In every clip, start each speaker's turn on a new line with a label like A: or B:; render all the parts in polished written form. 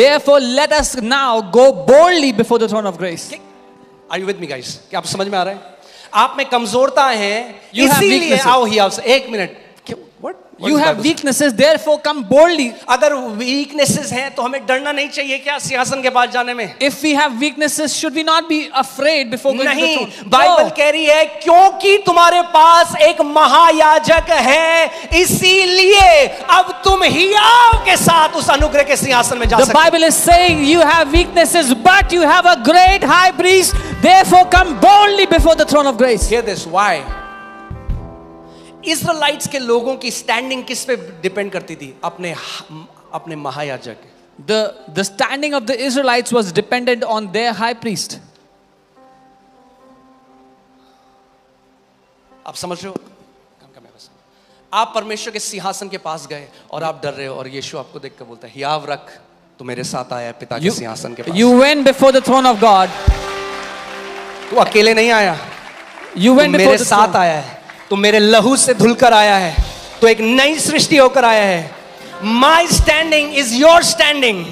A: Therefore, let us now go boldly before the throne of grace.
B: Are you with me guys? क्या आप समझ में आ रहा है? आप में कमजोरता है,
A: You have
B: इसीलिए
A: weaknesses.
B: आओ ही आपसे एक minute. What?
A: You have weaknesses, therefore come boldly.
B: अगर वीकनेसेस हैं तो हमें डरना नहीं चाहिए क्या सिंहासन के पास जाने में?
A: If we have weaknesses, should we not be afraid before going to the
B: नहीं,
A: throne?
B: Bible
A: No.
B: कह रही है क्योंकि तुम्हारे पास एक महायाजक है, इसीलिए अब तुम हियाव के साथ उस अनुग्रह के सिंहासन में जा
A: The
B: सकते हो.
A: Bible is saying you have weaknesses, but you have a great high priest. Therefore, come boldly before the throne of grace.
B: Hear this, why? इज़राइट्स के लोगों की स्टैंडिंग किस पे डिपेंड करती थी? अपने महायाजक.
A: The standing of the Israelites was dependent on their high priest.
B: आप समझ रहे हो? आप परमेश्वर के सिंहासन के पास गए और आप डर रहे हो और यीशु आपको देखकर बोलता है हियाव रख, तू मेरे साथ आया है पिता के सिंहासन के पास.
A: You went before the throne of God.
B: तू अकेले नहीं आया,
A: You went
B: तू
A: before
B: मेरे
A: the
B: साथ
A: throne.
B: आया है, तू मेरे लहू से धुलकर आया है, तू एक नई सृष्टि होकर आया है. My standing is your standing.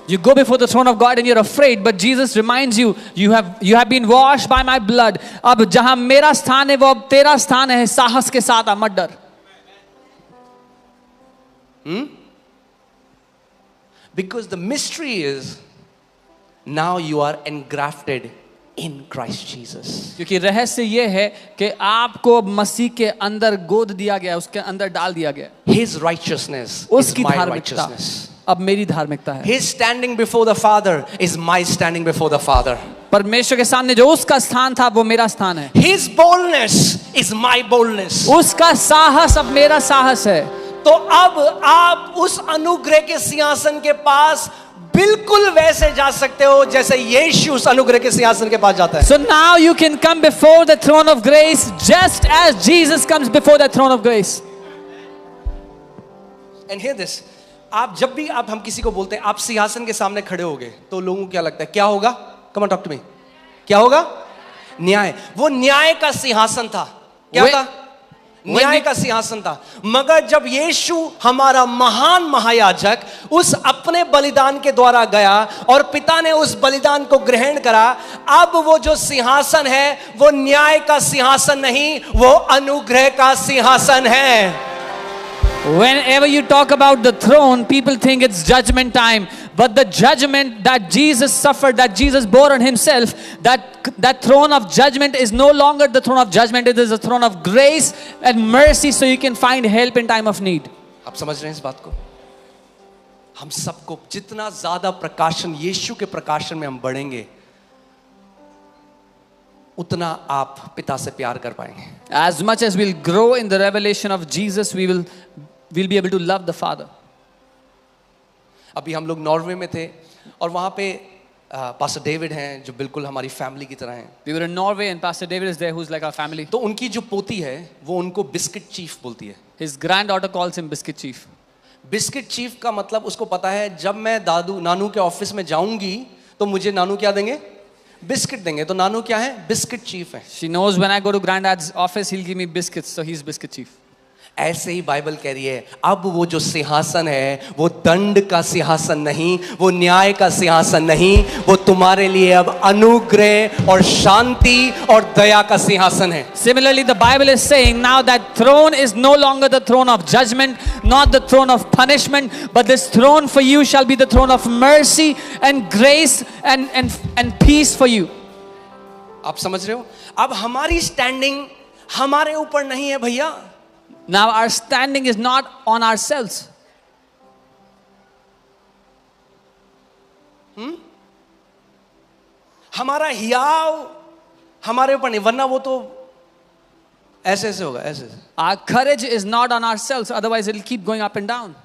A: You go before the throne of God and you're afraid, but Jesus reminds you, you have been washed by my blood. अब जहां मेरा स्थान है वो अब तेरा स्थान है. साहस के साथ आ, मत डर.
B: Because the mystery is now you are engrafted in Christ Jesus.
A: क्योंकि रहस्य ये है कि आपको मसीह के अंदर गोद दिया गया, उसके अंदर डाल दिया गया.
B: His righteousness is
A: उसकी
B: my
A: धार्मिकता
B: righteousness.
A: अब मेरी धार्मिकता है.
B: His standing before the Father is my standing before the Father.
A: परमेश्वर के सामने जो उसका स्थान था वो मेरा स्थान है.
B: His boldness is my boldness.
A: उसका साहस अब मेरा साहस है.
B: तो अब आप उस अनुग्रह के सिंहासन के पास बिल्कुल वैसे जा सकते हो जैसे यीशु उस अनुग्रह के सिंहासन के पास जाता है.
A: So now you can come before the throne of grace just as Jesus comes before the throne of grace.
B: And hear this. आप जब भी हम किसी को बोलते हैं आप सिंहासन के सामने खड़े होगे तो लोगों को क्या लगता है? क्या होगा? Come on, talk to me. क्या होगा? न्याय. वो न्याय का सिंहासन था. क्या था? न्याय का सिंहासन था. मगर जब यीशु हमारा महान महायाजक उस अपने बलिदान के द्वारा गया और पिता ने उस बलिदान को ग्रहण करा, अब वो जो सिंहासन है वो न्याय का सिंहासन नहीं, वो अनुग्रह का सिंहासन है.
A: Whenever you talk about the throne, people think it's judgment time. But the judgment that Jesus suffered, that Jesus bore on himself, that throne of judgment is no longer the throne of judgment. It is a throne of grace and mercy, so you can find help in time of need.
B: आप समझ रहे हैं इस बात को? हम सबको जितना ज्यादा प्रकाशन यीशु के प्रकाशन में हम बढ़ेंगे उतना आप पिता से प्यार कर पाएंगे.
A: As much as we'll grow in the revelation of Jesus, we'll be able to love the Father.
B: अभी हम लोग नॉर्वे में थे और वहाँ पे पास्टर डेविड हैं जो बिल्कुल हमारी फैमिली की तरह हैं.
A: We were in Norway and Pastor David is there, who's like our family.
B: तो उनकी जो पोती है वो उनको बिस्किट चीफ बोलती है.
A: His granddaughter calls him Biscuit Chief.
B: Biscuit chief का मतलब उसको पता है जब मैं नानू के ऑफिस में जाऊंगी तो मुझे नानू क्या देंगे? बिस्किट देंगे. तो नानू क्या है? बिस्किट चीफ है.
A: She knows when I go to granddad's office, he'll give me biscuits, so he's Biscuit Chief.
B: ऐसे ही बाइबल कह रही है अब वो जो सिंहासन है वो दंड का सिंहासन नहीं, वो न्याय का सिंहासन नहीं, वो तुम्हारे लिए अब अनुग्रह और शांति और दया का सिंहासन है.
A: Similarly, the Bible is saying now that throne is no longer the throne of judgment, not the throne of punishment, but this throne for you shall be the throne of mercy and grace and peace for you.
B: आप समझ रहे हो? अब हमारी standing हमारे ऊपर नहीं है भैया.
A: Now our standing is not on ourselves.
B: हमारा हियाव हमारे ऊपर नहीं, वरना वो तो ऐसे ऐसे होगा, ऐसे.
A: Our courage is not on ourselves, otherwise it will keep going up and down.